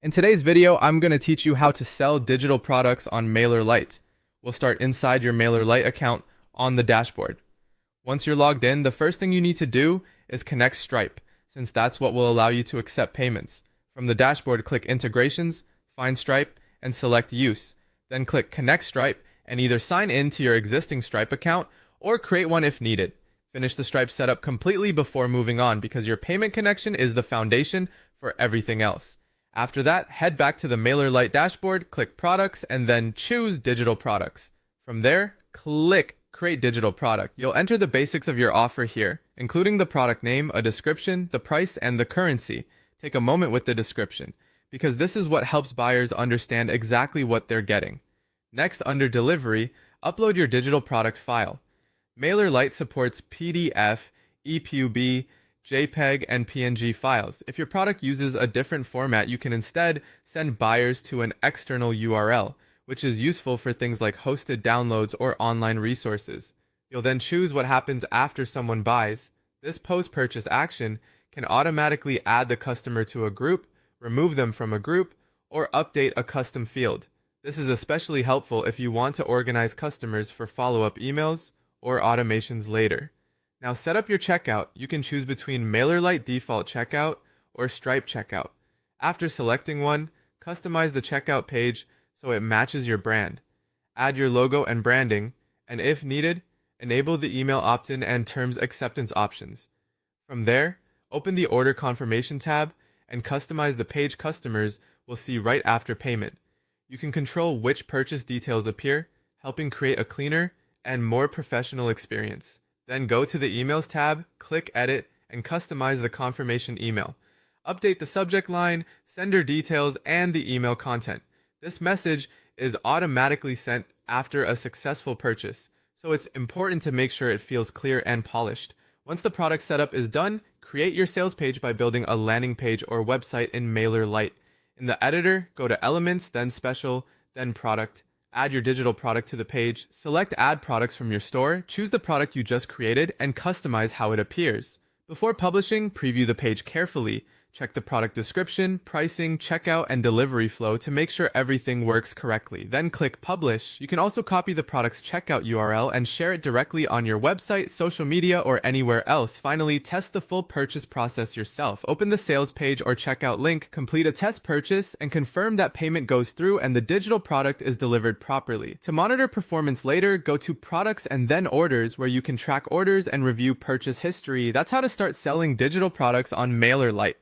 In today's video, I'm going to teach you how to sell digital products on Mailerlite. We'll start inside your Mailerlite account on the dashboard. Once you're logged in, the first thing you need to do is connect Stripe, since that's what will allow you to accept payments. From the dashboard, click Integrations, find Stripe, and select Use. Then click Connect Stripe and either sign in to your existing Stripe account or create one if needed. Finish the Stripe setup completely before moving on because your payment connection is the foundation for everything else. After that, head back to the Mailerlite dashboard, click Products, and then choose Digital Products. From there, click Create Digital Product. You'll enter the basics of your offer here, including the product name, a description, the price, and the currency. Take a moment with the description, because this is what helps buyers understand exactly what they're getting. Next, under Delivery, upload your digital product file. Mailerlite supports PDF, EPUB, JPEG, and PNG files. If your product uses a different format, you can instead send buyers to an external URL, which is useful for things like hosted downloads or online resources. You'll then choose what happens after someone buys. This post-purchase action can automatically add the customer to a group, remove them from a group, or update a custom field. This is especially helpful if you want to organize customers for follow-up emails or automations later. Now set up your checkout. You can choose between Mailerlite default checkout or Stripe checkout. After selecting one, customize the checkout page so it matches your brand. Add your logo and branding, and if needed, enable the email opt-in and terms acceptance options. From there, open the order confirmation tab and customize the page customers will see right after payment. You can control which purchase details appear, helping create a cleaner and more professional experience. Then go to the Emails tab, click Edit, and customize the confirmation email. Update the subject line, sender details, and the email content. This message is automatically sent after a successful purchase, so it's important to make sure it feels clear and polished. Once the product setup is done, create your sales page by building a landing page or website in Mailerlite. In the editor, go to Elements, then Special, then Product. Add your digital product to the page, select Add Products from your store, choose the product you just created, and customize how it appears. Before publishing, preview the page carefully. Check the product description, pricing, checkout, and delivery flow to make sure everything works correctly. Then click Publish. You can also copy the product's checkout URL and share it directly on your website, social media, or anywhere else. Finally, test the full purchase process yourself. Open the sales page or checkout link, complete a test purchase, and confirm that payment goes through and the digital product is delivered properly. To monitor performance later, go to Products and then Orders, where you can track orders and review purchase history. That's how to start selling digital products on Mailerlite.